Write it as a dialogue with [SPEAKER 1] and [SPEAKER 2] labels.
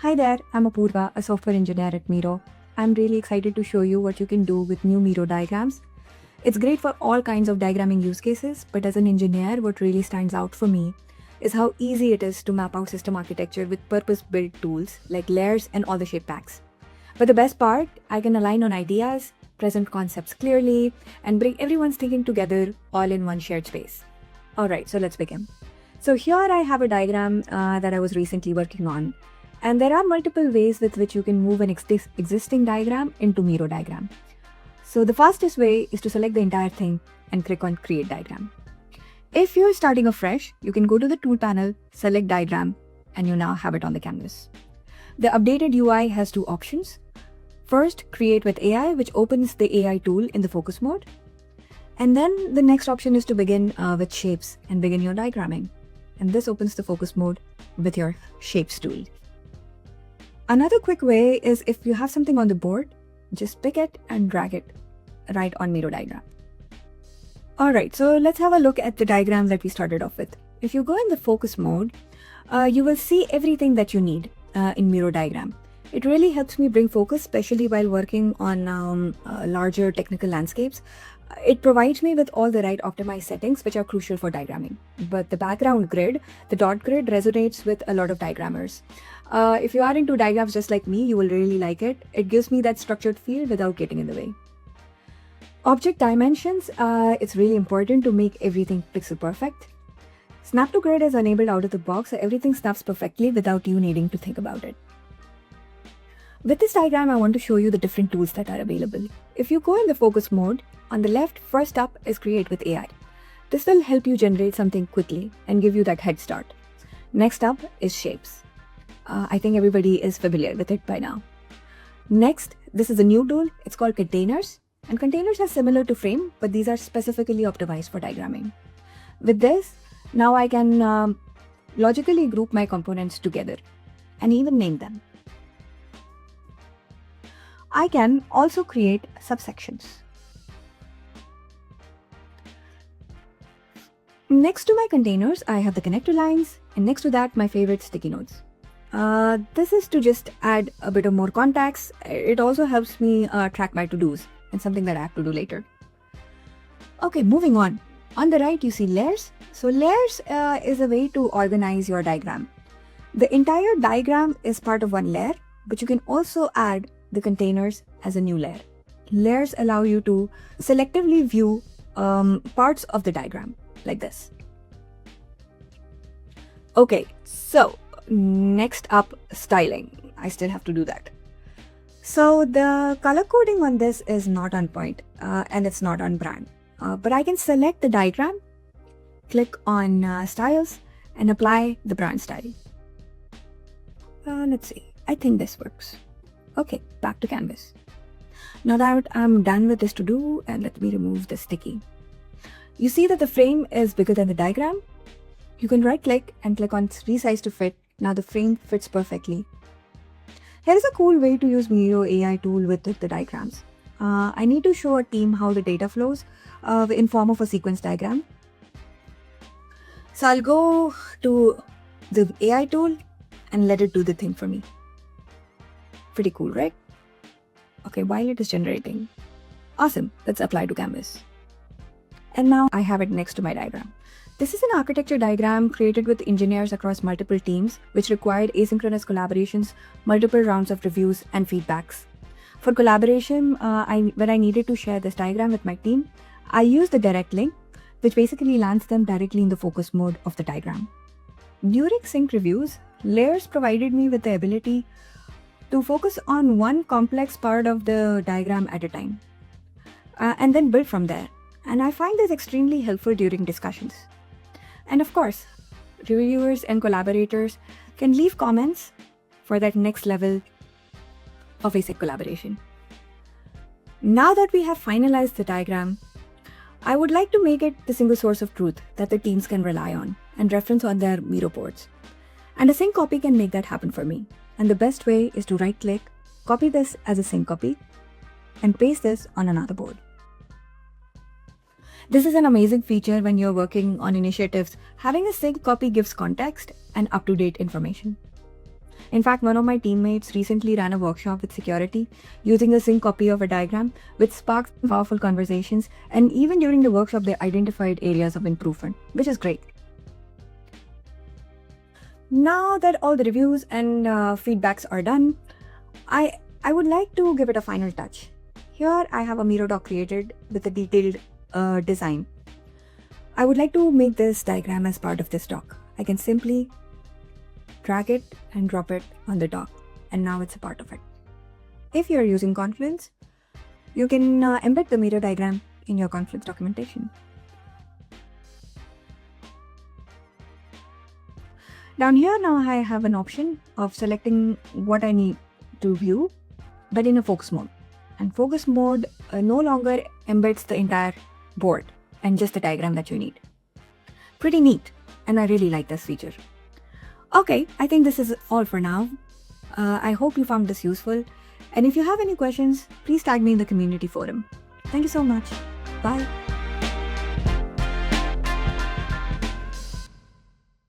[SPEAKER 1] Hi there, I'm Apurva, a software engineer at Miro. I'm really excited to show you what you can do with new Miro diagrams. It's great for all kinds of diagramming use cases, but as an engineer, what really stands out for me is how easy it is to map out system architecture with purpose-built tools like layers and all the shape packs. But the best part, I can align on ideas, present concepts clearly, and bring everyone's thinking together all in one shared space. Alright, so let's begin. So here I have a diagram that I was recently working on. And there are multiple ways with which you can move an existing diagram into Miro diagram. So the fastest way is to select the entire thing and click on Create Diagram. If you're starting afresh, you can go to the Tool panel, select Diagram, and you now have it on the canvas. The updated UI has two options. First, Create with AI, which opens the AI tool in the focus mode. And then the next option is to begin with Shapes and begin your diagramming. And this opens the focus mode with your Shapes tool. Another quick way is if you have something on the board, just pick it and drag it right on Miro diagram. Alright, so let's have a look at the diagram that we started off with. If you go in the focus mode, you will see everything that you need in Miro diagram. It really helps me bring focus, especially while working on larger technical landscapes. It provides me with all the right optimized settings, which are crucial for diagramming. But the background grid, the dot grid, resonates with a lot of diagrammers. If you are into diagrams just like me, you will really like it. It gives me that structured feel without getting in the way. Object dimensions, it's really important to make everything pixel perfect. Snap to grid is enabled out of the box, so everything snaps perfectly without you needing to think about it. With this diagram, I want to show you the different tools that are available. If you go in the focus mode, on the left, first up is Create with AI. This will help you generate something quickly and give you that head start. Next up is Shapes. I think everybody is familiar with it by now. Next, this is a new tool. It's called Containers. And containers are similar to Frame, but these are specifically optimized for diagramming. With this, now I can logically group my components together and even name them. I can also create subsections. Next to my containers, I have the connector lines, and next to that, my favorite sticky notes. This is to just add a bit of more context. It also helps me track my to-dos and something that I have to do later. Okay, moving on. On the right, you see layers. So layers is a way to organize your diagram. The entire diagram is part of one layer, but you can also add the containers as a new layer. Layers allow you to selectively view parts of the diagram like this. Okay, so next up, styling. I still have to do that. So the color coding on this is not on point and it's not on brand. But I can select the diagram, click on styles and apply the brand style. Let's see, I think this works. Okay, back to canvas. Now that I'm done with this to do, and let me remove the sticky. You see that the frame is bigger than the diagram. You can right click and click on resize to fit. Now the frame fits perfectly. Here is a cool way to use Miro AI tool with the diagrams. I need to show a team how the data flows in form of a sequence diagram. So I'll go to the AI tool and let it do the thing for me. Pretty cool, right? Okay, while it is generating. Awesome, let's apply to canvas. And now I have it next to my diagram. This is an architecture diagram created with engineers across multiple teams, which required asynchronous collaborations, multiple rounds of reviews and feedbacks. For collaboration, when I needed to share this diagram with my team, I used the direct link, which basically lands them directly in the focus mode of the diagram. During sync reviews, layers provided me with the ability to focus on one complex part of the diagram at a time, and then build from there. And I find this extremely helpful during discussions. And of course, reviewers and collaborators can leave comments for that next level of async collaboration. Now that we have finalized the diagram, I would like to make it the single source of truth that the teams can rely on and reference on their Miro boards. And a sync copy can make that happen for me. And the best way is to right-click, copy this as a sync copy, and paste this on another board. This is an amazing feature when you're working on initiatives. Having a sync copy gives context and up-to-date information. In fact, one of my teammates recently ran a workshop with security using a sync copy of a diagram, which sparked powerful conversations, and even during the workshop, they identified areas of improvement, which is great. Now that all the reviews and feedbacks are done, I would like to give it a final touch. Here I have a Miro doc created with a detailed design. I would like to make this diagram as part of this doc. I can simply drag it and drop it on the doc, and now it's a part of it. If you're using Confluence, you can embed the Miro diagram in your Confluence documentation. Down here now I have an option of selecting what I need to view, but in a focus mode. And focus mode no longer embeds the entire board and just the diagram that you need. Pretty neat, and I really like this feature. Okay, I think this is all for now. I hope you found this useful. And if you have any questions, please tag me in the community forum. Thank you so much. Bye.